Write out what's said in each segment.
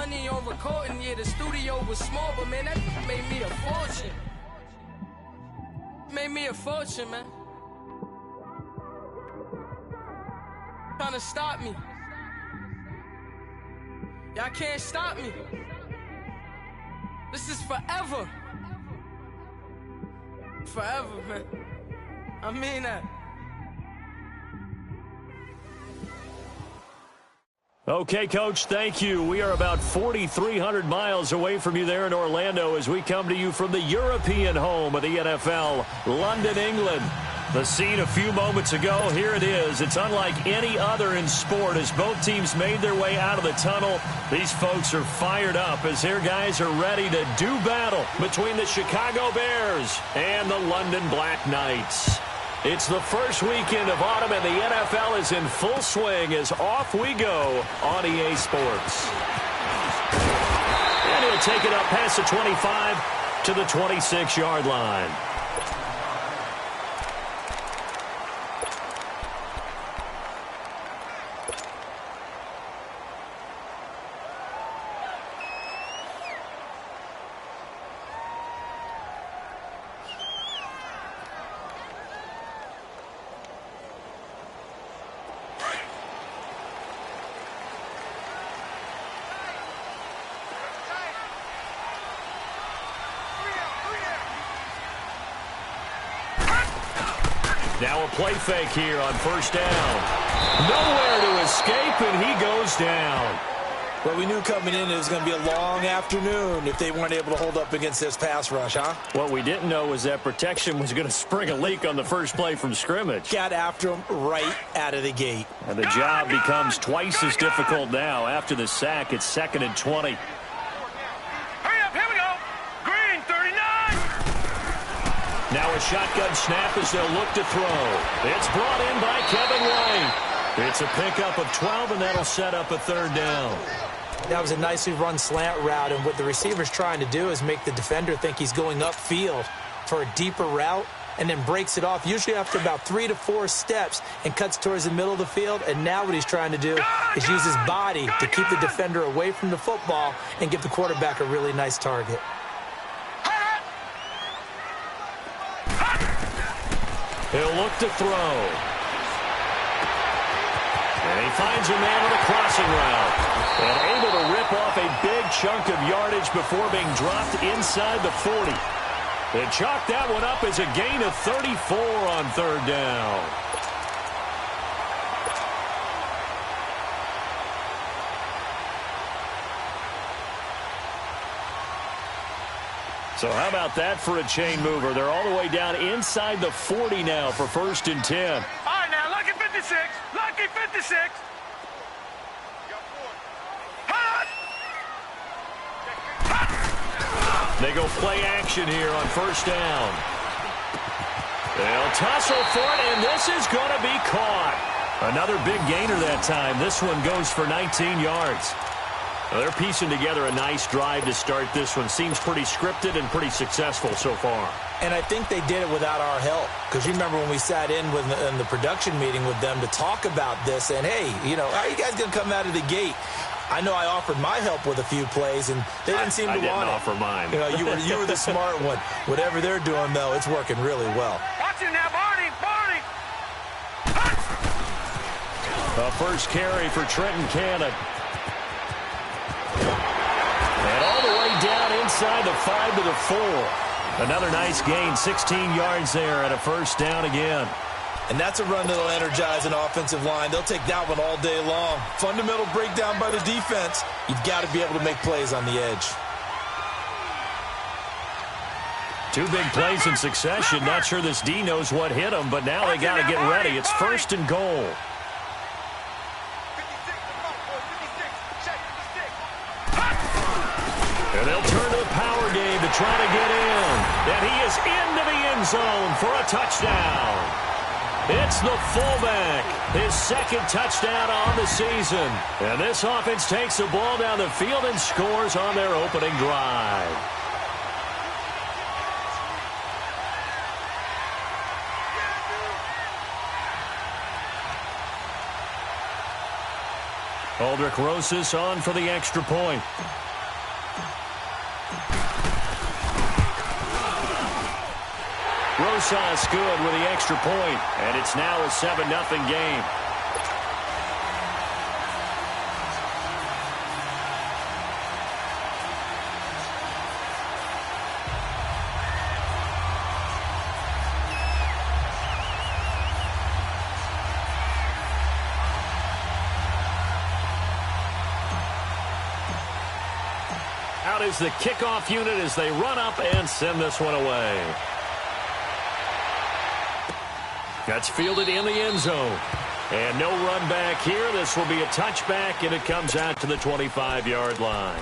money on recording, yeah, the studio was small, but man, that made me a fortune. Made me a fortune, man. Trying to stop me. Y'all can't stop me. This is forever. Forever, man. I mean that. Okay, Coach, thank you. We are about 4,300 miles away from you there in Orlando as we come to you from the European home of the NFL, London, England. The scene a few moments ago, here it is. It's unlike any other in sport as both teams made their way out of the tunnel. These folks are fired up as their guys are ready to do battle between the Chicago Bears and the London Black Knights. It's the first weekend of autumn, and the NFL is in full swing as off we go on EA Sports. And he'll take it up past the 25 to the 26-yard line. Now a play fake here on first down. Nowhere to escape, and he goes down. Well, we knew coming in it was going to be a long afternoon if they weren't able to hold up against this pass rush, huh? What we didn't know was that protection was going to spring a leak on the first play from scrimmage. Got after him right out of the gate. And the job becomes twice as difficult now. After the sack, it's 2nd and 20. Now a shotgun snap as they'll look to throw. It's brought in by Kevin White. It's a pickup of 12, and that'll set up a third down. That was a nicely run slant route, and what the receiver's trying to do is make the defender think he's going upfield for a deeper route and then breaks it off, usually after about 3 to 4 steps, and cuts towards the middle of the field. And now what he's trying to do is use his body to keep the defender away from the football and give the quarterback a really nice target. He'll look to throw. And he finds a man with a crossing route. And able to rip off a big chunk of yardage before being dropped inside the 40. They chalk that one up as a gain of 34 on third down. So how about that for a chain mover? They're all the way down inside the 40 now for 1st and 10. All right, now, lucky 56. Lucky 56. They go play action here on first down. They'll tussle for it, and this is going to be caught. Another big gainer that time. This one goes for 19 yards. Well, they're piecing together a nice drive to start this one. Seems pretty scripted and pretty successful so far. And I think they did it without our help. Because you remember when we sat in the production meeting with them to talk about this. And, hey, you know, how are you guys going to come out of the gate? I know I offered my help with a few plays, and they didn't seem to want it. I didn't offer mine. You know, you were the smart one. Whatever they're doing, though, it's working really well. Watch it now, Barney. Barney. The first carry for Trenton Cannon. And all the way down inside the 5 to the 4. Another nice gain, 16 yards there, and a first down again. And that's a run that'll energize an offensive line. They'll take that one all day long. Fundamental breakdown by the defense. You've got to be able to make plays on the edge. 2 big plays in succession. Not sure this D knows what hit them, but now they got to get ready. It's 1st and goal. And they'll turn to the power game to try to get in. And he is into the end zone for a touchdown. It's the fullback, his 2nd touchdown on the season. And this offense takes the ball down the field and scores on their opening drive. Aldrich Rosas on for the extra point. Rosas good with the extra point, and it's now a 7-0 game. Out is the kickoff unit as they run up and send this one away. That's fielded in the end zone. And no run back here. This will be a touchback, and it comes out to the 25-yard line.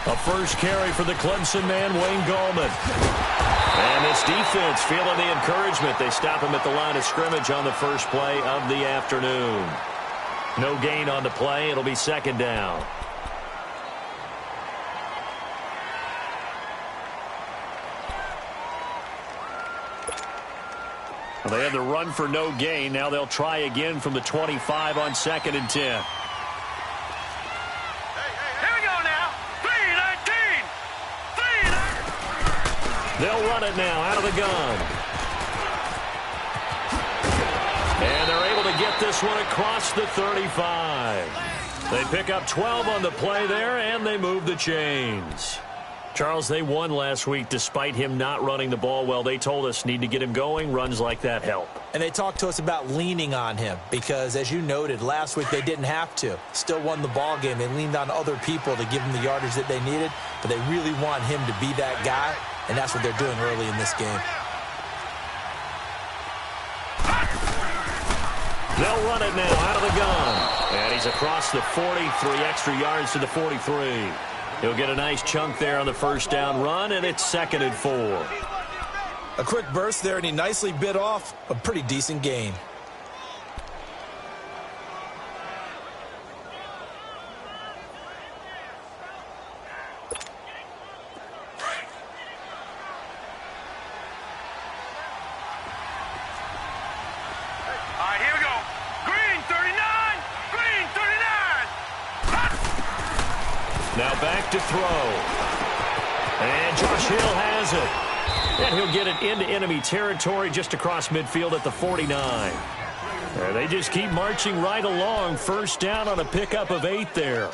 A first carry for the Clemson man, Wayne Gallman. And this defense feeling the encouragement. They stop him at the line of scrimmage on the first play of the afternoon. No gain on the play. It'll be second down. Well, they had the run for no gain. Now they'll try again from the 25 on 2nd and 10. They'll run it now out of the gun. And they're able to get this one across the 35. They pick up 12 on the play there, and they move the chains. Charles, they won last week despite him not running the ball well. They told us need to get him going. Runs like that help. And they talked to us about leaning on him because, as you noted, last week they didn't have to. Still won the ball game. They leaned on other people to give them the yardage that they needed, but they really want him to be that guy, and that's what they're doing early in this game. They'll run it now out of the gun. And he's across the 40, 3 extra yards to the 43. He'll get a nice chunk there on the first down run, and it's 2nd and 4. A quick burst there, and he nicely bit off a pretty decent gain. All right, here we go. Green 39, green 39. Now back to throw. And Josh Hill has it. And he'll get it into enemy territory just across midfield at the 49. And they just keep marching right along. First down on a pickup of 8 there.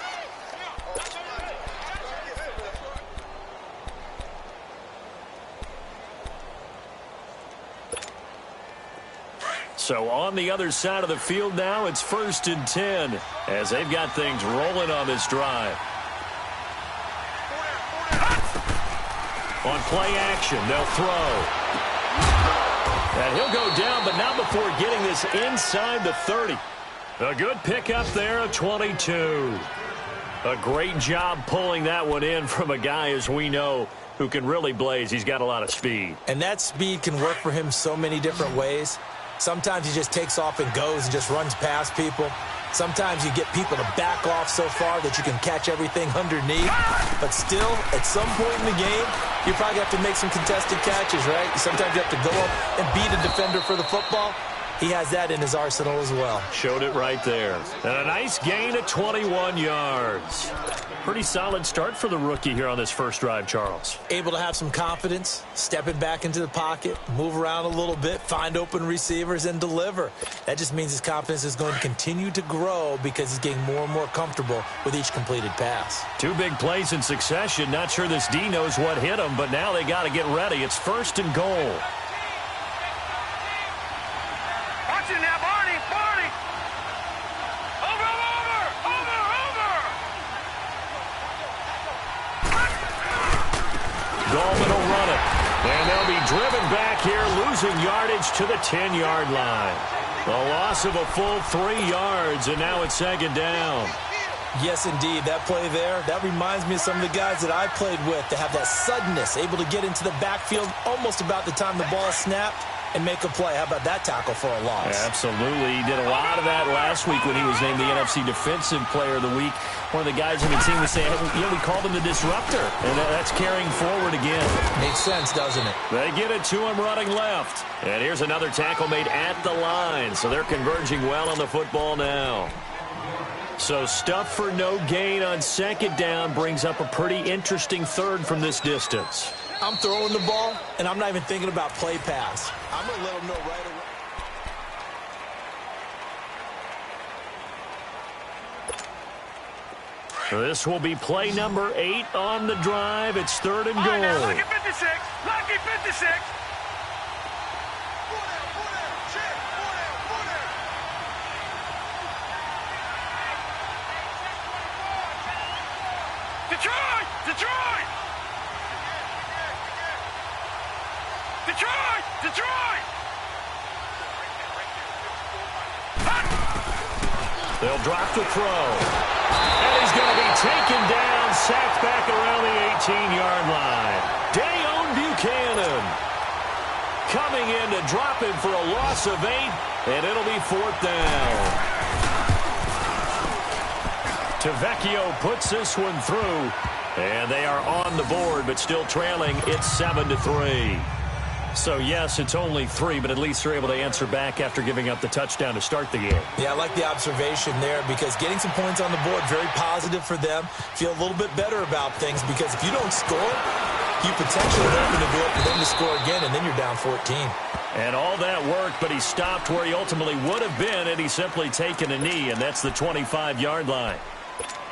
So on the other side of the field now, it's 1st and 10 as they've got things rolling on this drive. On play action, they'll throw. And he'll go down, but not before getting this inside the 30. A good pickup there of 22. A great job pulling that one in from a guy, as we know, who can really blaze. He's got a lot of speed. And that speed can work for him so many different ways. Sometimes he just takes off and goes and just runs past people. Sometimes you get people to back off so far that you can catch everything underneath. But still, at some point in the game, you probably have to make some contested catches, right? Sometimes you have to go up and beat a defender for the football. He has that in his arsenal as well. Showed it right there. And a nice gain of 21 yards. Pretty solid start for the rookie here on this first drive, Charles. Able to have some confidence, stepping back into the pocket, move around a little bit, find open receivers, and deliver. That just means his confidence is going to continue to grow because he's getting more and more comfortable with each completed pass. 2 big plays in succession. Not sure this D knows what hit him, but now they got to get ready. It's 1st and goal. Watch it now, Barney, Barney. Over, over, over. Gallman will run it. And they'll be driven back here, losing yardage to the 10-yard line. A loss of a full 3 yards, and now it's second down. Yes, indeed. That play there, that reminds me of some of the guys that I played with to have that suddenness, able to get into the backfield almost about the time the ball snapped and make a play. How about that tackle for a loss? Absolutely. He did a lot of that last week when he was named the NFC Defensive Player of the Week. One of the guys on the team was saying, yeah, we called him the disruptor, and that's carrying forward again. Makes sense, doesn't it? They get it to him running left. And here's another tackle made at the line, so they're converging well on the football now. So stuff for no gain on second down brings up a pretty interesting third from this distance. I'm throwing the ball, and I'm not even thinking about play pass. I'm going to let them know right away. This will be play number 8 on the drive. It's third and goal. All right, now, Lucky 56. Lucky 56. Detroit! Detroit! Detroit! Detroit! They'll drop the throw. And he's going to be taken down, sacked back around the 18-yard line. Dayon Buchanan coming in to drop him for a loss of 8, and it'll be fourth down. Tavecchio puts this one through, and they are on the board, but still trailing. It's 7-3. So, yes, it's only 3, but at least they're able to answer back after giving up the touchdown to start the game. Yeah, I like the observation there because getting some points on the board, very positive for them. Feel a little bit better about things because if you don't score, you potentially open the door for them to score again, and then you're down 14. And all that worked, but he stopped where he ultimately would have been, and he's simply taken a knee, and that's the 25-yard line.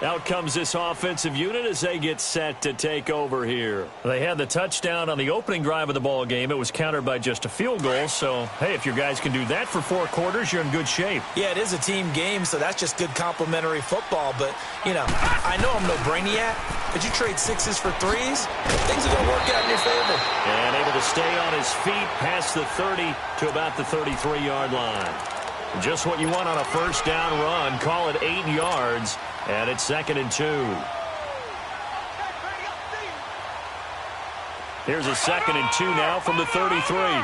Out comes this offensive unit as they get set to take over here. They had the touchdown on the opening drive of the ball game. It was countered by just a field goal. So, hey, if your guys can do that for 4 quarters, you're in good shape. Yeah, it is a team game, so that's just good complimentary football. But, you know, I know I'm no brainiac, but you trade 6s for 3s, things are going to work out in your favor. And able to stay on his feet past the 30 to about the 33-yard line. Just what you want on a first down run. Call it 8 yards. And it's 2nd and 2. Here's a 2nd and 2 now from the 33.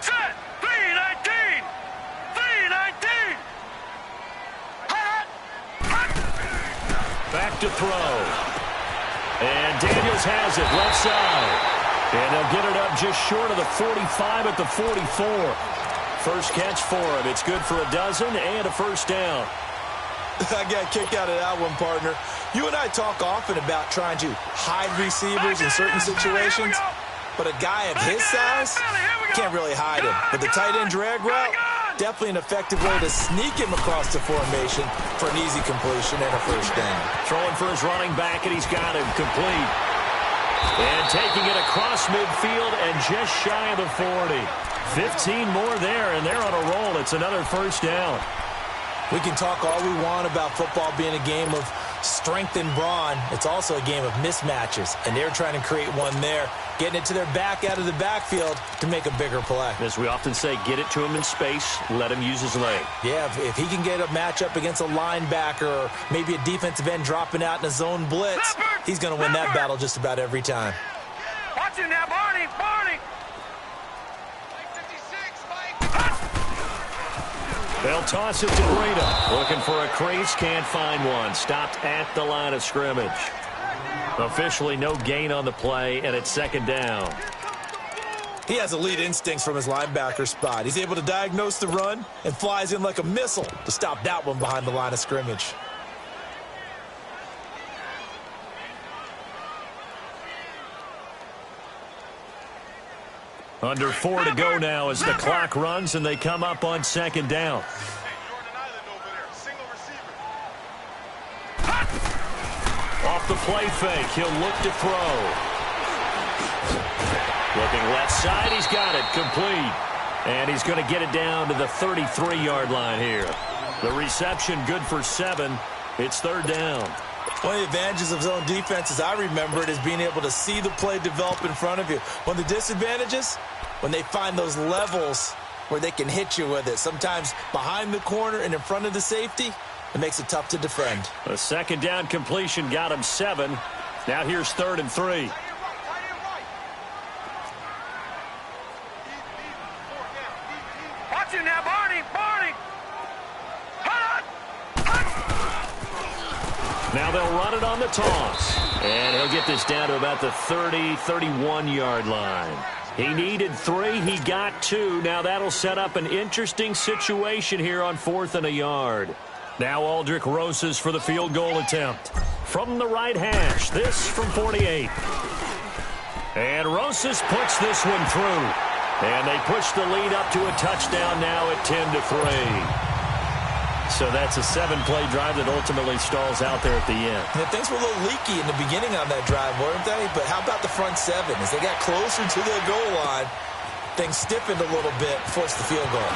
Set! 3-19! 3-19! Back to throw. And Daniels has it left side. And they'll get it up just short of the 45 at the 44. First catch for him. It's good for a dozen and a first down. I got kicked out of that one, partner. You and I talk often about trying to hide receivers in certain situations, but a guy of his size can't really hide him. But the tight end drag route, definitely an effective way to sneak him across the formation for an easy completion and a first down. Throwing for his running back, and he's got him complete. And taking it across midfield and just shy of the 40. 15 more there, and they're on a roll. It's another first down. We can talk all we want about football being a game of strength and brawn. It's also a game of mismatches, and they're trying to create one there, getting it to their back out of the backfield to make a bigger play. As we often say, get it to him in space, let him use his leg. Yeah, if he can get a matchup against a linebacker or maybe a defensive end dropping out in a zone blitz, he's going to win that battle just about every time. Watch him now, Barney! Barney! They'll toss it to Breda. Looking for a crease, can't find one. Stopped at the line of scrimmage. Officially no gain on the play, and it's 2nd down. He has elite instincts from his linebacker spot. He's able to diagnose the run and flies in like a missile to stop that one behind the line of scrimmage. Under 4 to go now as the clock runs, and they come up on 2nd down. Off the play fake, he'll look to throw. Looking left side, he's got it, complete. And he's going to get it down to the 33-yard line here. The reception good for 7, It's third down. One of the advantages of zone defense, as I remember it, is being able to see the play develop in front of you. One of the disadvantages, when they find those levels where they can hit you with it, sometimes behind the corner and in front of the safety, it makes it tough to defend. A second down completion got him 7. Now here's 3rd and 3. Watch it now, Barney! Barney! Now they'll run it on the toss. And he'll get this down to about the 30, 31-yard line. He needed 3. He got 2. Now that'll set up an interesting situation here on 4th and a yard. Now Aldrick Rosas for the field goal attempt. From the right hash, this from 48. And Rosas puts this one through. And they push the lead up to a touchdown now at 10-3. So that's a 7-play drive that ultimately stalls out there at the end. And things were a little leaky in the beginning on that drive, weren't they? But how about the front 7? As they got closer to the goal line, things stiffened a little bit, forced the field goal.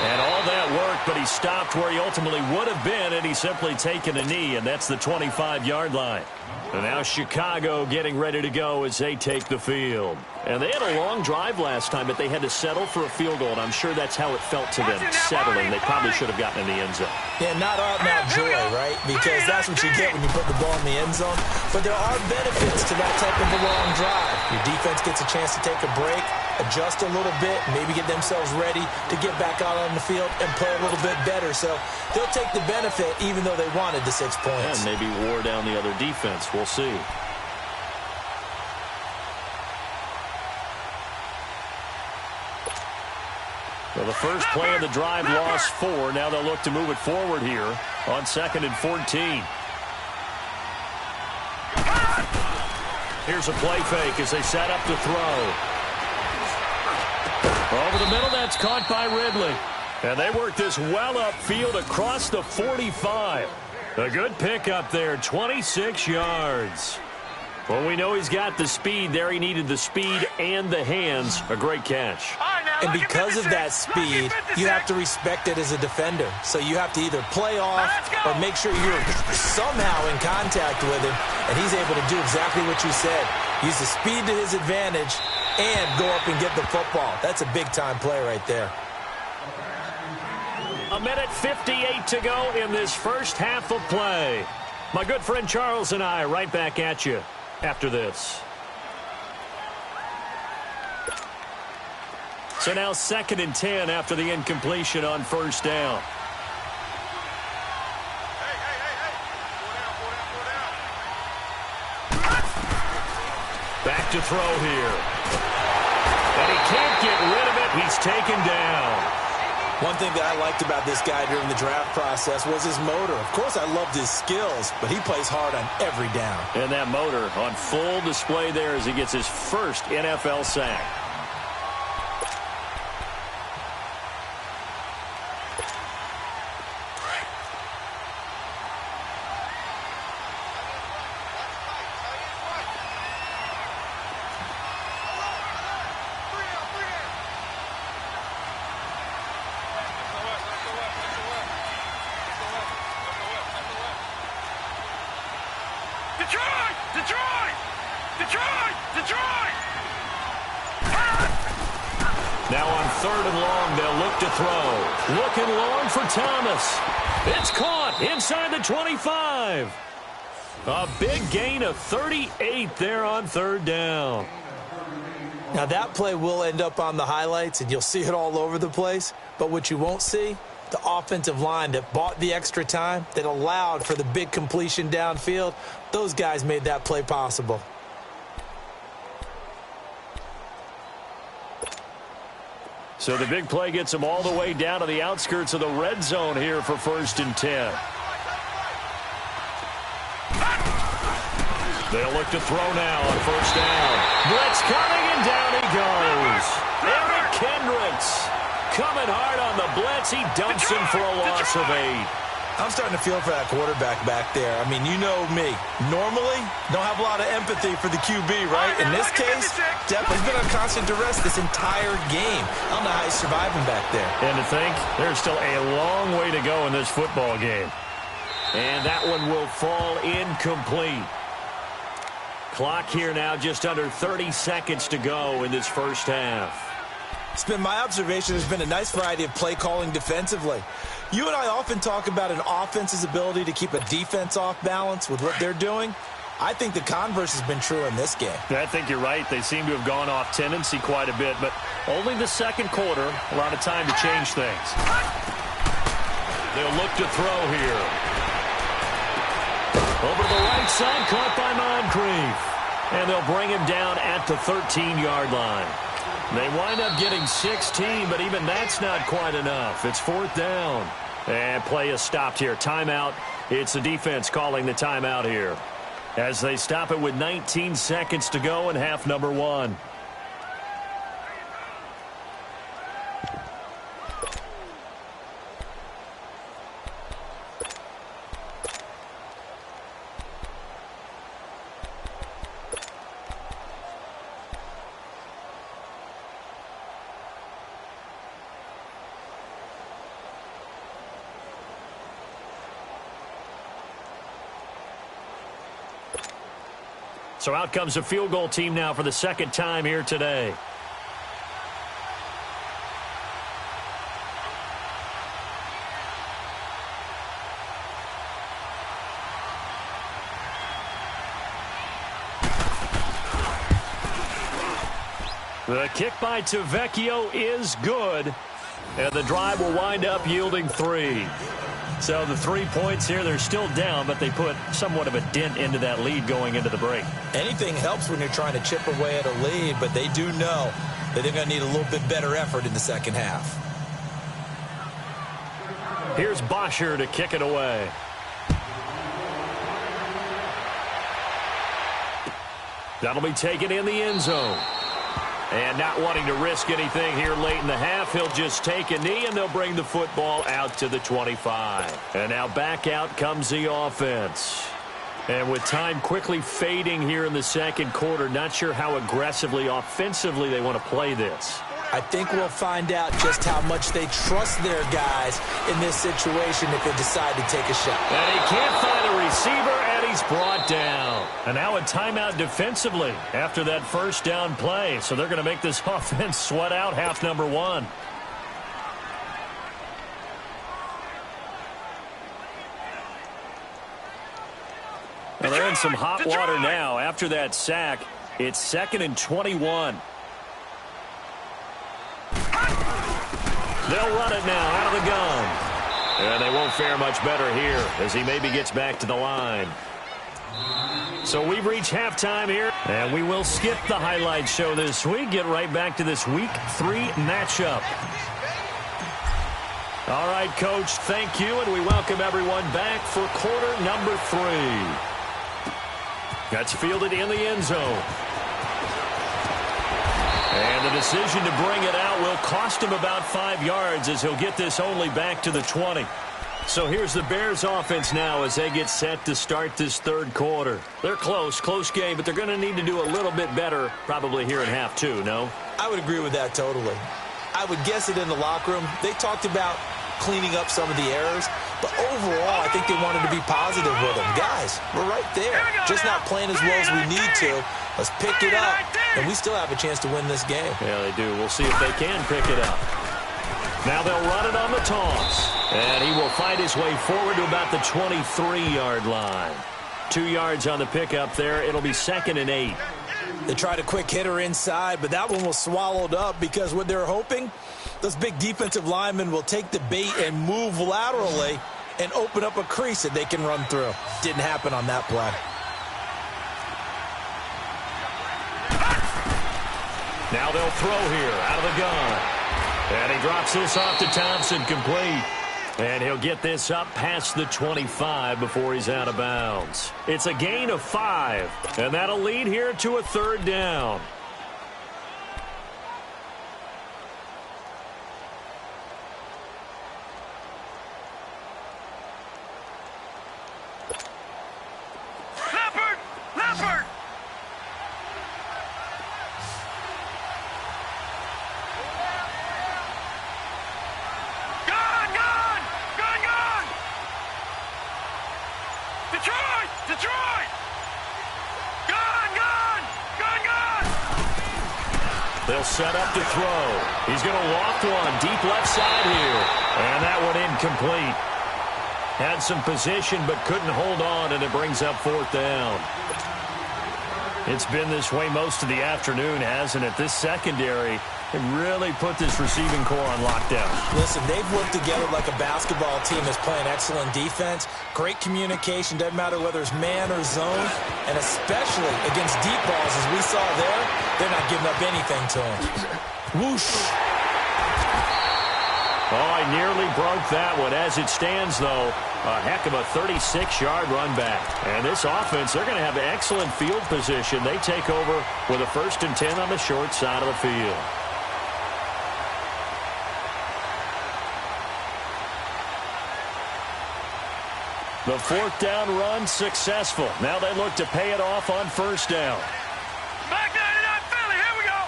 And all that worked, but he stopped where he ultimately would have been, and he's simply taken a knee, and that's the 25-yard line. And now Chicago getting ready to go as they take the field. And they had a long drive last time, but they had to settle for a field goal, and I'm sure that's how it felt to them, settling. They probably should have gotten in the end zone. Yeah, not out-and-out joy, right? Because that's what you get when you put the ball in the end zone. But there are benefits to that type of a long drive. Your defense gets a chance to take a break, adjust a little bit, maybe get themselves ready to get back out on the field and play a little bit better. So they'll take the benefit even though they wanted the 6 points. And maybe wore down the other defense. We'll see. Well, the first play of the drive lost 4. Now they'll look to move it forward here on 2nd and 14. Here's a play fake as they set up to throw. Over the middle, that's caught by Ridley. And they work this well upfield across the 45. A good pickup there, 26 yards. Well, we know he's got the speed there. He needed the speed and the hands. A great catch. And because of that speed, you have to respect it as a defender. So you have to either play off or make sure you're somehow in contact with him, and he's able to do exactly what you said. Use the speed to his advantage and go up and get the football. That's a big-time play right there. 1:58 to go in this first half of play. My good friend Charles and I right back at you after this. So now 2nd and 10 after the incompletion on first down. Back to throw here. And he can't get rid of it. He's taken down. One thing that I liked about this guy during the draft process was his motor. Of course, I loved his skills, but he plays hard on every down. And that motor on full display there as he gets his first NFL sack. Now on 3rd and long, they'll look to throw. Looking long for Thomas. It's caught inside the 25. A big gain of 38 there on 3rd down. Now that play will end up on the highlights, and you'll see it all over the place. But what you won't see, the offensive line that bought the extra time, that allowed for the big completion downfield, those guys made that play possible. So the big play gets them all the way down to the outskirts of the red zone here for 1st and 10. They'll look to throw now on 1st down. Blitz coming, and down he goes. Eric Kendricks coming hard on the blitz. He dumps him for a loss of 8. I'm starting to feel for that quarterback back there. I mean, you know me. Normally, don't have a lot of empathy for the QB, right? In this case, definitely been on constant duress this entire game. I don't know how he's surviving back there. And to think, there's still a long way to go in this football game. And that one will fall incomplete. Clock here now just under 30 seconds to go in this first half. It's been my observation there's been a nice variety of play calling defensively. You and I often talk about an offense's ability to keep a defense off balance with what they're doing. I think the converse has been true in this game. I think you're right. They seem to have gone off tendency quite a bit, but only the second quarter, a lot of time to change things. They'll look to throw here. Over to the right side, caught by Moncrief. And they'll bring him down at the 13-yard line. They wind up getting 16, but even that's not quite enough. It's fourth down. And play is stopped here. Timeout. It's the defense calling the timeout here, as they stop it with 19 seconds to go in half number one. So out comes the field goal team now for the second time here today. The kick by Tavecchio is good, and the drive will wind up yielding 3. So the 3 points here, they're still down, but they put somewhat of a dent into that lead going into the break. Anything helps when you're trying to chip away at a lead, but they do know that they're going to need a little bit better effort in the second half. Here's Bosher to kick it away. That'll be taken in the end zone. And not wanting to risk anything here late in the half, he'll just take a knee, and they'll bring the football out to the 25. And now back out comes the offense. And with time quickly fading here in the second quarter, not sure how aggressively, offensively they want to play this. I think we'll find out just how much they trust their guys in this situation if they decide to take a shot. And he can't find a receiver, and he's brought down. And now a timeout defensively after that first down play. So they're going to make this offense sweat out half number one. Well, they're in some hot water now after that sack. It's 2nd and 21. They'll run it now out of the gun. And they won't fare much better here as he maybe gets back to the line. So we've reached halftime here, and we will skip the highlight show this week. Get right back to this Week 3 matchup. All right, Coach, thank you, and we welcome everyone back for quarter number 3. That's fielded in the end zone. And the decision to bring it out will cost him about 5 yards as he'll get this only back to the 20. So here's the Bears offense now as they get set to start this third quarter. They're close game, but they're going to need to do a little bit better probably here in half 2, no? I would agree with that totally. I would guess it in the locker room. They talked about cleaning up some of the errors, but overall I think they wanted to be positive with them. Guys, we're right there. Just not playing as well as we need to. Let's pick it up, and we still have a chance to win this game. Yeah, they do. We'll see if they can pick it up. Now they'll run it on the toss. And he will find his way forward to about the 23-yard line. 2 yards on the pickup there. It'll be 2nd and 8. They tried a quick hitter inside, but that one was swallowed up because what they're hoping, those big defensive linemen will take the bait and move laterally and open up a crease that they can run through. Didn't happen on that play. Now they'll throw here out of the gun. And he drops this off to Thompson, complete. And he'll get this up past the 25 before he's out of bounds. It's a gain of 5, and that'll lead here to a third down. They'll set up to throw. He's going to loft one deep left side here. And that one incomplete. Had some position but couldn't hold on, and it brings up 4th down. It's been this way most of the afternoon, hasn't it? This secondary really put this receiving core on lockdown. Listen, they've worked together like a basketball team that's playing excellent defense. Great communication, doesn't matter whether it's man or zone. And especially against deep balls, as we saw there, they're not giving up anything to them. Whoosh. Oh, I nearly broke that one. As it stands, though, a heck of a 36-yard run back. And this offense, they're going to have excellent field position. They take over with a 1st and 10 on the short side of the field. The 4th down run successful. Now they look to pay it off on 1st down. Back 99 Philly, here we go.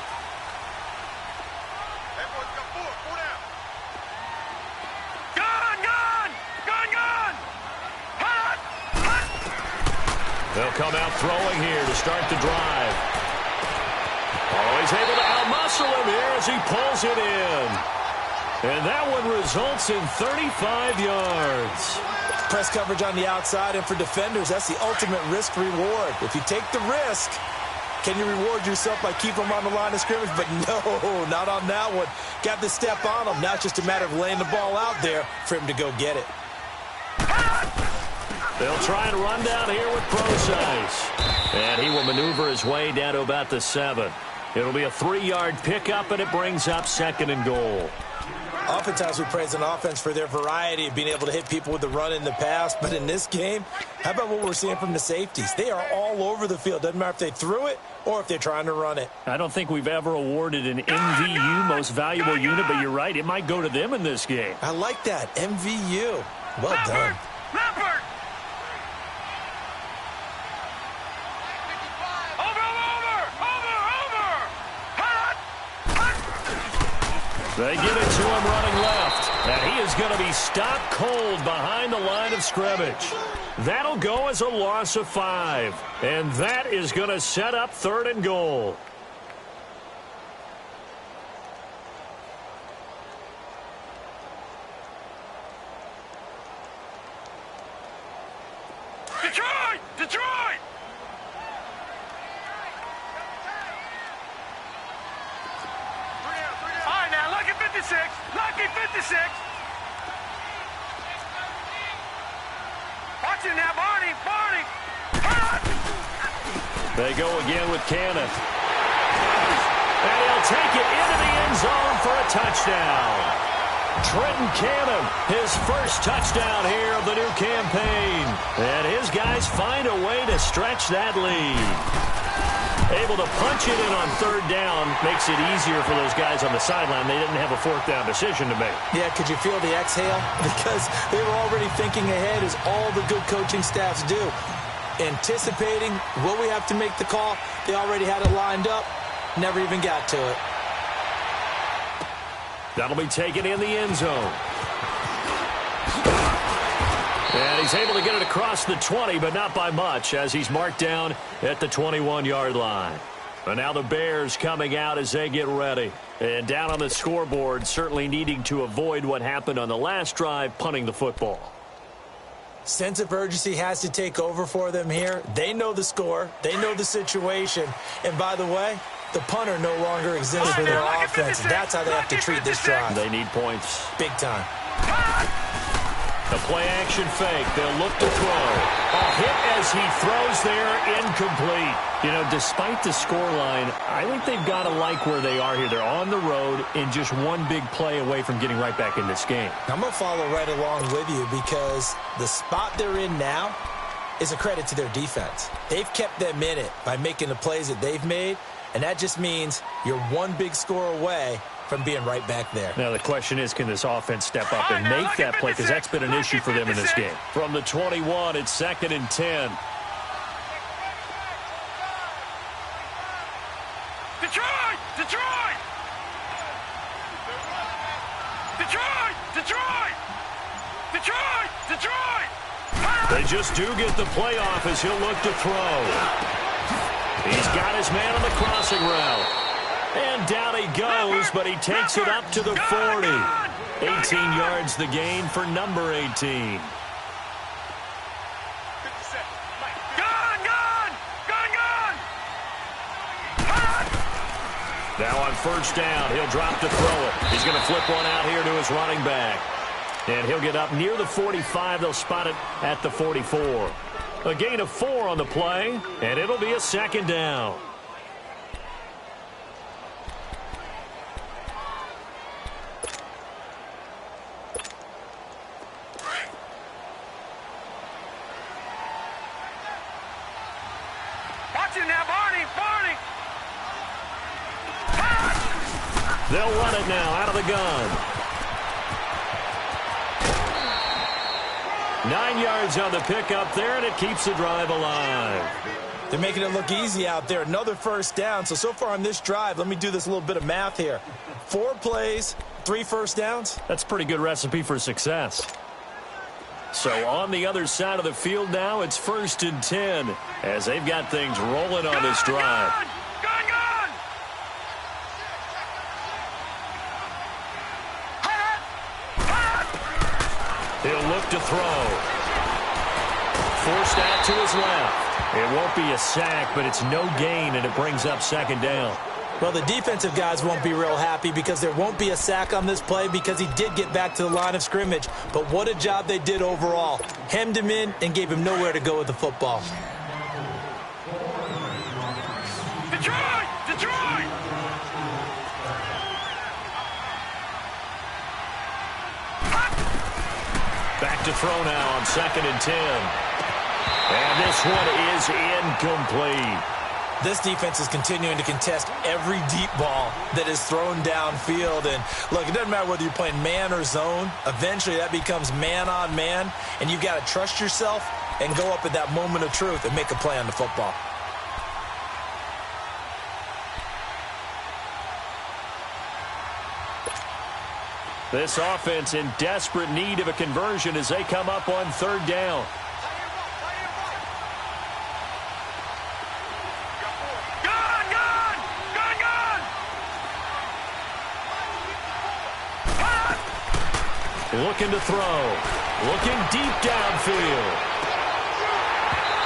Hey, boys, got 4 down. Gun, gun, gun, gun. Hot, hot. They'll come out throwing here to start the drive. Oh, he's able to outmuscle him here as he pulls it in. And that one results in 35 yards. Press coverage on the outside, and for defenders, that's the ultimate risk-reward. If you take the risk, can you reward yourself by keeping them on the line of scrimmage? But no, not on that one. Got the step on them. Now it's just a matter of laying the ball out there for him to go get it. They'll try and run down here with Procise. And he will maneuver his way down to about the 7. It'll be a 3-yard pickup, and it brings up 2nd and goal. Oftentimes we praise an offense for their variety of being able to hit people with the run in the pass. But in this game, how about what we're seeing from the safeties? They are all over the field. Doesn't matter if they threw it or if they're trying to run it. I don't think we've ever awarded an MVU, most valuable unit, but you're right. It might go to them in this game. I like that. MVU. Well done. Leopard. They give it to him running left, and he is going to be stopped cold behind the line of scrimmage. That'll go as a loss of 5, and that is going to set up 3rd and goal. Detroit! Detroit! All right, now, lucky 56. Lucky 56. Watch it now, Barney. Barney. They go again with Cannon. And he'll take it into the end zone for a touchdown. Trenton Cannon, his first touchdown here of the new campaign. And his guys find a way to stretch that lead. Able to punch it in on 3rd down makes it easier for those guys on the sideline. They didn't have a 4th down decision to make. Yeah, could you feel the exhale? Because they were already thinking ahead, as all the good coaching staffs do. Anticipating, will we have to make the call? They already had it lined up. Never even got to it. That'll be taken in the end zone. And he's able to get it across the 20, but not by much, as he's marked down at the 21-yard line. But now the Bears coming out as they get ready. And down on the scoreboard, certainly needing to avoid what happened on the last drive, punting the football. Sense of urgency has to take over for them here. They know the score. They know the situation. And by the way, the punter no longer exists for their offense. That's how they have to treat this drive. They need points. Big time. The play-action fake. They'll look to throw. A hit as he throws there, incomplete. You know, despite the scoreline, I think they've got to like where they are here. They're on the road and just one big play away from getting right back in this game. I'm going to follow right along with you, because the spot they're in now is a credit to their defense. They've kept them in it by making the plays that they've made, and that just means you're one big score away from being right back there. Now the question is, can this offense step up and make that play? Because that's been an issue for them in this game. From the 21, it's 2nd and 10. Detroit! Detroit! Detroit! Detroit! Detroit! Detroit! They just do get the playoff as he'll look to throw. He's got his man on the crossing route. And down he goes, but he takes it up to the 40. 18 yards the gain for number 18. Now on first down, he'll drop to throw it. He's going to flip one out here to his running back. And he'll get up near the 45. They'll spot it at the 44. A gain of 4 on the play, and it'll be a second down. Watch it now, Barney. They'll run it now out of the gun. 9 yards on the pickup there, and it keeps the drive alive. They're making it look easy out there. Another first down. So far on this drive, let me do this little bit of math here. 4 plays, 3 first downs. That's a pretty good recipe for success. So on the other side of the field now, it's 1st and 10 as they've got things rolling on this drive. Gun! He'll look to throw. Forced out to his left. It won't be a sack, but it's no gain, and it brings up second down. Well, the defensive guys won't be real happy because there won't be a sack on this play because he did get back to the line of scrimmage. But what a job they did overall. Hemmed him in and gave him nowhere to go with the football. Detroit! Back to throw now on 2nd and 10. And this one is incomplete. This defense is continuing to contest every deep ball that is thrown downfield. And, look, it doesn't matter whether you're playing man or zone. Eventually that becomes man on man, and you've got to trust yourself and go up at that moment of truth and make a play on the football. This offense in desperate need of a conversion as they come up on 3rd down. Looking to throw. Looking deep downfield.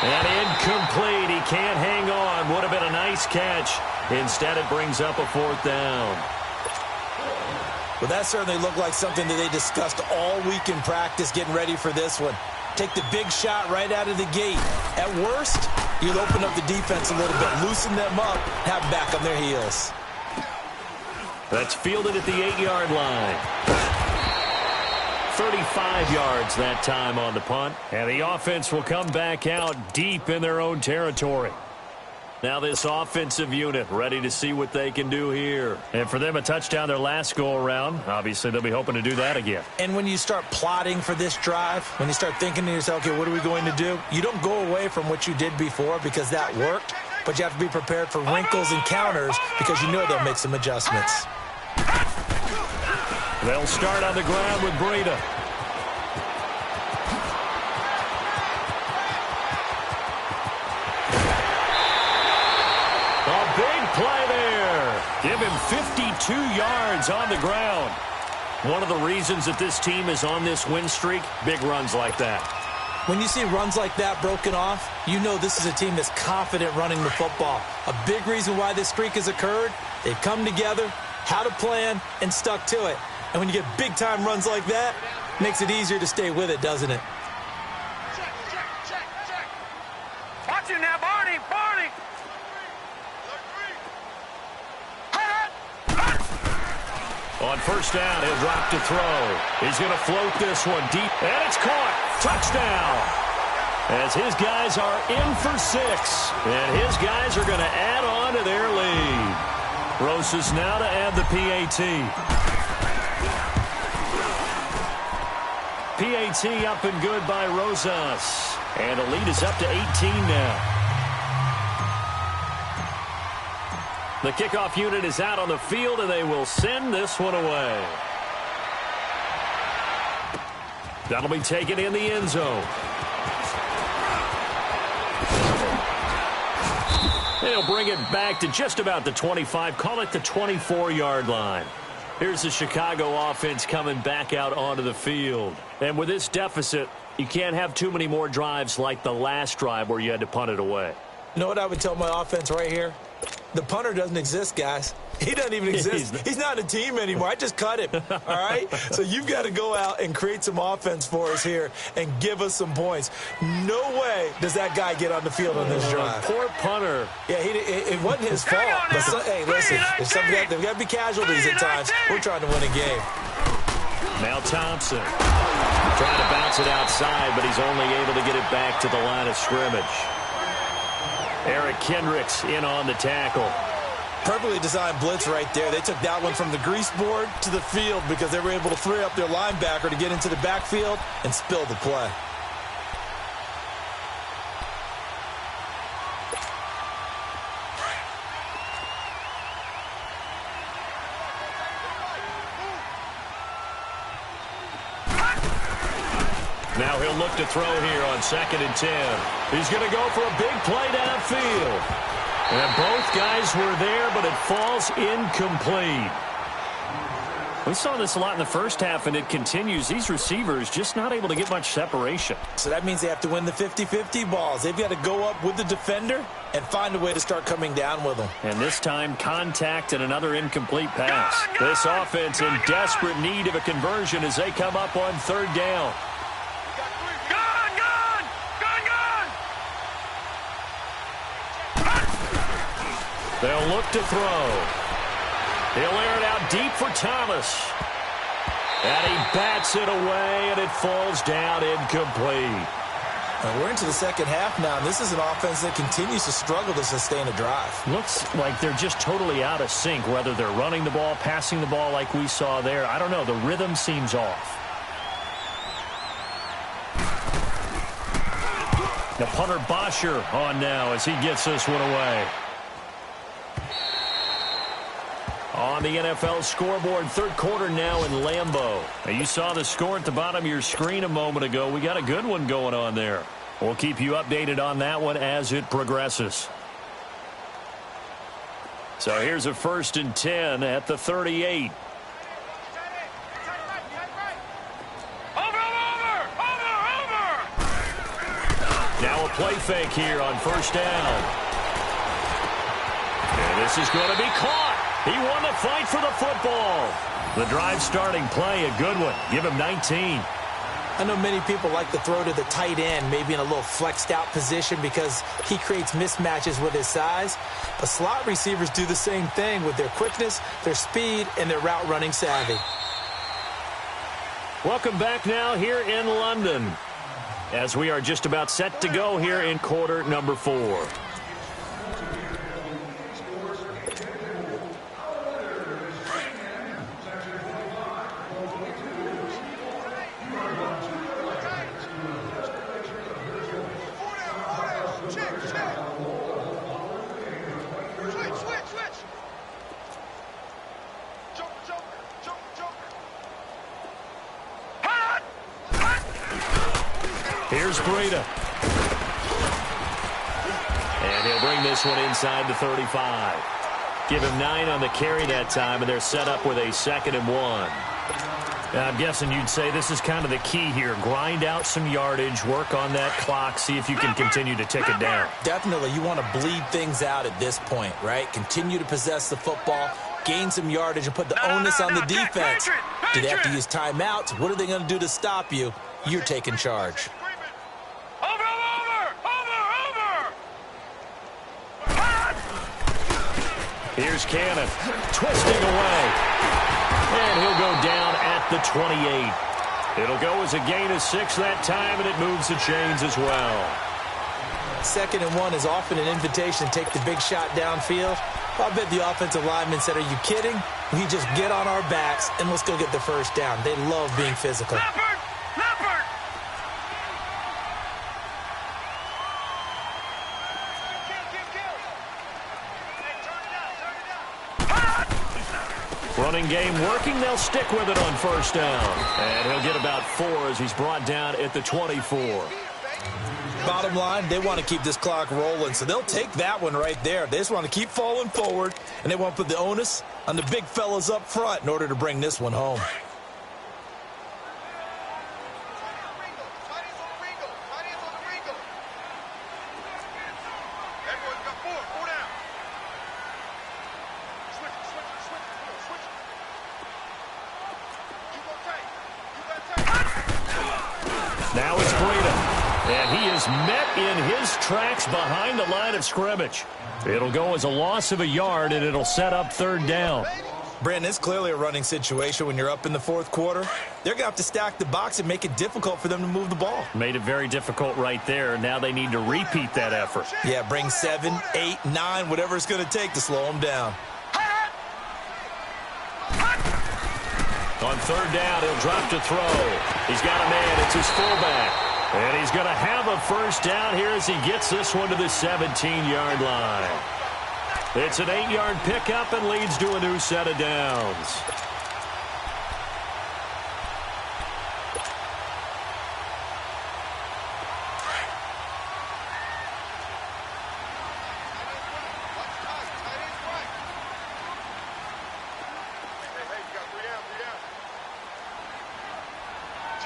And incomplete. He can't hang on. Would have been a nice catch. Instead, it brings up a 4th down. Well, that certainly looked like something that they discussed all week in practice getting ready for this one. Take the big shot right out of the gate. At worst, you'll open up the defense a little bit, loosen them up, have them back on their heels. That's fielded at the 8-yard line. 35 yards that time on the punt. And the offense will come back out deep in their own territory. Now this offensive unit ready to see what they can do here. And for them, a touchdown their last go-around. Obviously, they'll be hoping to do that again. And when you start plotting for this drive, when you start thinking to yourself, okay, what are we going to do? You don't go away from what you did before because that worked, but you have to be prepared for wrinkles and counters because you know they'll make some adjustments. They'll start on the ground with Breida. Play there. Give him 52 yards on the ground. One of the reasons that this team is on this win streak, big runs like that. When you see runs like that broken off, you know this is a team that's confident running the football. A big reason why this streak has occurred, they've come together, had a plan, and stuck to it. And when you get big-time runs like that, it makes it easier to stay with it, doesn't it? Watch it now, Barney! On first down, he'll drop to throw. He's going to float this one deep, and it's caught. Touchdown. As his guys are in for 6, and his guys are going to add on to their lead. Rosas now to add the PAT. PAT up and good by Rosas. And the lead is up to 18 now. The kickoff unit is out on the field, and they will send this one away. That'll be taken in the end zone. They'll bring it back to just about the 25, call it the 24-yard line. Here's the Chicago offense coming back out onto the field. And with this deficit, you can't have too many more drives like the last drive where you had to punt it away. You know what I would tell my offense right here? The punter doesn't exist, guys. He doesn't even exist. He's not a team anymore. I just cut him, all right? So you've got to go out and create some offense for us here and give us some points. No way does that guy get on the field on this drive. Poor punter. Yeah, it wasn't his fault. But hey, listen, there's got to be casualties at times. We're trying to win a game. Now Thompson trying to bounce it outside, but he's only able to get it back to the line of scrimmage. Eric Kendricks in on the tackle. Perfectly designed blitz right there. They took that one from the grease board to the field because they were able to free up their linebacker to get into the backfield and spill the play. Now he'll look to throw here on 2nd and 10. He's going to go for a big play downfield. And both guys were there, but it falls incomplete. We saw this a lot in the first half, and it continues. These receivers just not able to get much separation. So that means they have to win the 50-50 balls. They've got to go up with the defender and find a way to start coming down with them. And this time, contact and another incomplete pass. This offense in desperate need of a conversion as they come up on 3rd down. They'll look to throw. He'll air it out deep for Thomas. And he bats it away, and it falls down incomplete. And we're into the second half now, and this is an offense that continues to struggle to sustain a drive. Looks like they're just totally out of sync, whether they're running the ball, passing the ball like we saw there. I don't know. The rhythm seems off. The punter Bosher on now as he gets this one away. On the NFL scoreboard, 3rd quarter now in Lambeau. Now, you saw the score at the bottom of your screen a moment ago. We got a good one going on there. We'll keep you updated on that one as it progresses. So here's a 1st and 10 at the 38. Now a play fake here on 1st down. And this is going to be caught. He won the fight for the football. The drive starting play, a good one. Give him 19. I know many people like to throw to the tight end, maybe in a little flexed out position because he creates mismatches with his size. But slot receivers do the same thing with their quickness, their speed, and their route running savvy. Welcome back now here in London as we are just about set to go here in quarter number 4. Here's Breida. And he'll bring this one inside the 35. Give him 9 on the carry that time, and they're set up with a 2nd and 1. Now, I'm guessing you'd say this is kind of the key here. Grind out some yardage, work on that clock, see if you can continue to tick it down. Definitely. You want to bleed things out at this point, right? Continue to possess the football, gain some yardage, and put the onus on the defense. Do they have to use timeouts? What are they going to do to stop you? You're taking charge. Here's Cannon, twisting away. And he'll go down at the 28. It'll go as a gain of 6 that time, and it moves the chains as well. 2nd and 1 is often an invitation to take the big shot downfield. I bet the offensive lineman said, are you kidding? We just get on our backs, and let's go get the 1st down. They love being physical. Running game working. They'll stick with it on 1st down. And he'll get about 4 as he's brought down at the 24. bottom line, they want to keep this clock rolling, so they'll take that one right there. They just want to keep falling forward, and they want to put the onus on the big fellas up front in order to bring this one home. Now it's Breida, and he is met in his tracks behind the line of scrimmage. It'll go as a loss of a yard, and it'll set up third down. Brandon, it's clearly a running situation when you're up in the fourth quarter. They're going to have to stack the box and make it difficult for them to move the ball. Made it very difficult right there. Now they need to repeat that effort. Yeah, bring 7, 8, 9, whatever it's going to take to slow them down. On third down, he'll drop to throw. He's got a man. It's his fullback. And he's going to have a first down here as he gets this one to the 17-yard line. It's an 8-yard pickup and leads to a new set of downs.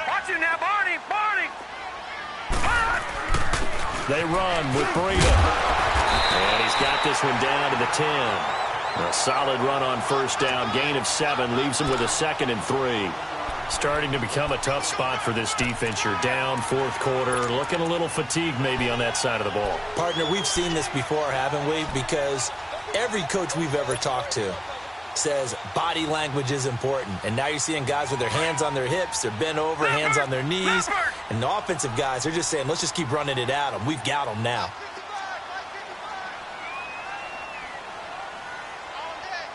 Watch him now, Barney! Barney! They run with Breida. And he's got this one down to the 10. A solid run on first down. Gain of 7 leaves him with a 2nd and 3. Starting to become a tough spot for this defense. You're down fourth quarter. Looking a little fatigued maybe on that side of the ball. Partner, we've seen this before, haven't we? Because every coach we've ever talked to says body language is important. And now you're seeing guys with their hands on their hips, they're bent over, hands on their knees. And the offensive guys, they're just saying, let's just keep running it at them. We've got them now.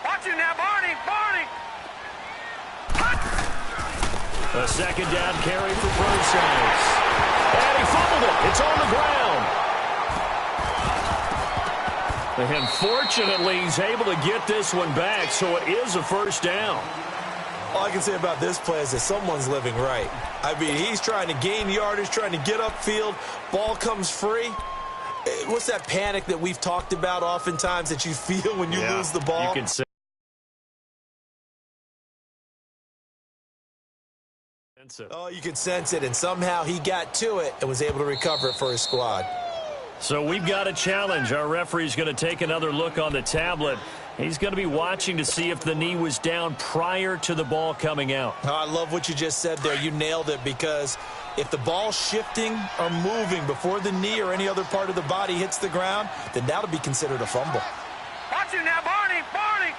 Watch him now, Barney! Barney! A second down carry for Broadcast. And he fumbled it. It's on the ground. And fortunately, he's able to get this one back, so it is a first down. All I can say about this play is that someone's living right. I mean, he's trying to gain yardage, trying to get upfield. Ball comes free. What's that panic that we've talked about oftentimes that you feel when you lose the ball? You can say. Oh, you can sense it, and somehow he got to it and was able to recover it for his squad. So we've got a challenge. Our referee's going to take another look on the tablet. He's going to be watching to see if the knee was down prior to the ball coming out. Oh, I love what you just said there. You nailed it, because if the ball's shifting or moving before the knee or any other part of the body hits the ground, then that'll be considered a fumble. Watch him now, Barney! Barney!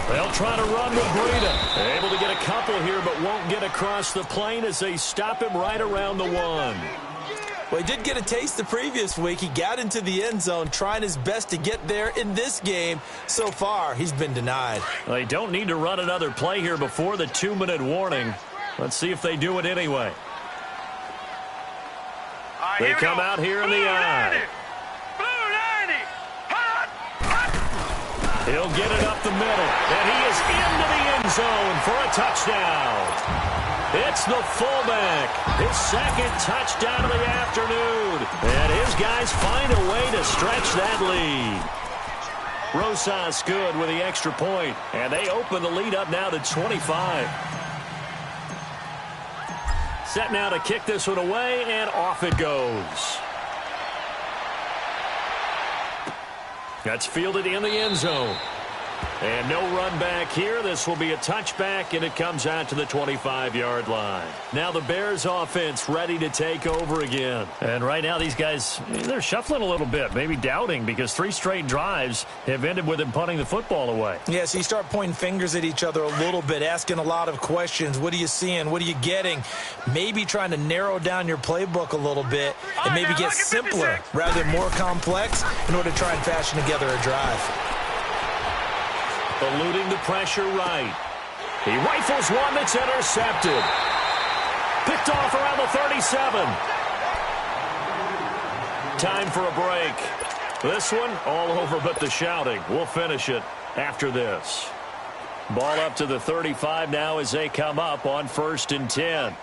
They'll try to run with Breida. Able to get a couple here, but won't get across the plane as they stop him right around the 1. Well, he did get a taste the previous week. He got into the end zone, trying his best to get there in this game. So far, he's been denied. They don't need to run another play here before the 2-minute warning. Let's see if they do it anyway. They come out here in the eye. He'll get it up the middle, and he is into the end zone for a touchdown. It's the fullback, his 2nd touchdown of the afternoon, and his guys find a way to stretch that lead. Rosas good with the extra point, and they open the lead up now to 25. Set now to kick this one away, and off it goes. That's fielded in the end zone. And no run back here. This will be a touchback, and it comes out to the 25-yard line. Now the Bears offense ready to take over again. And right now these guys, they're shuffling a little bit, maybe doubting, because 3 straight drives have ended with them punting the football away. Yeah, so you start pointing fingers at each other a little bit, asking a lot of questions. What are you seeing? What are you getting? Maybe trying to narrow down your playbook a little bit and maybe get simpler rather than more complex in order to try and fashion together a drive. Eluding the pressure right. He rifles one that's intercepted. Picked off around the 37. Time for a break. This one all over but the shouting. We'll finish it after this. Ball up to the 35 now as they come up on 1st and 10.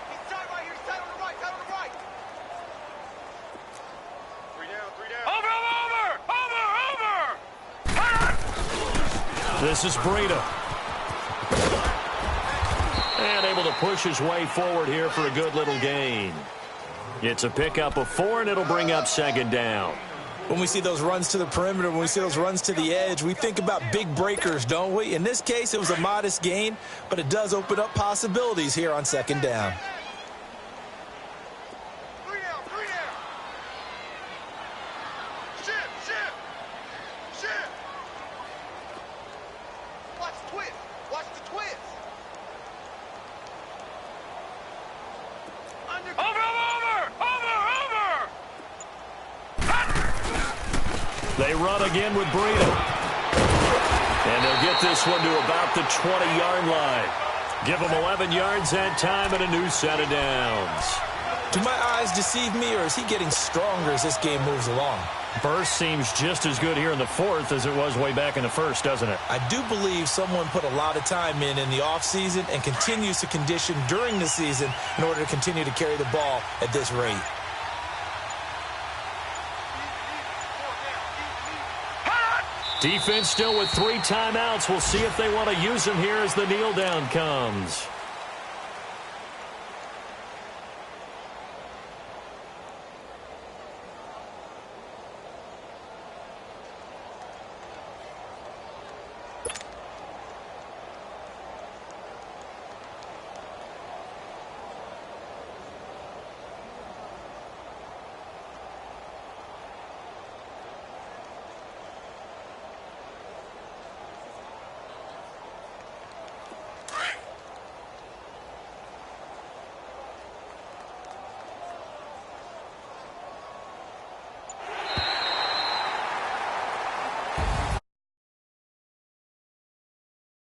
This is Breida. And able to push his way forward here for a good little gain. It's a pickup of 4, and it'll bring up second down. When we see those runs to the perimeter, when we see those runs to the edge, we think about big breakers, don't we? In this case, it was a modest gain, but it does open up possibilities here on second down. They run again with Breida. And they'll get this one to about the 20-yard line. Give them 11 yards that time and a new set of downs. Do my eyes deceive me, or is he getting stronger as this game moves along? Burst seems just as good here in the fourth as it was way back in the first, doesn't it? I do believe someone put a lot of time in the offseason and continues to condition during the season in order to continue to carry the ball at this rate. Defense still with 3 timeouts. We'll see if they want to use them here as the kneel down comes.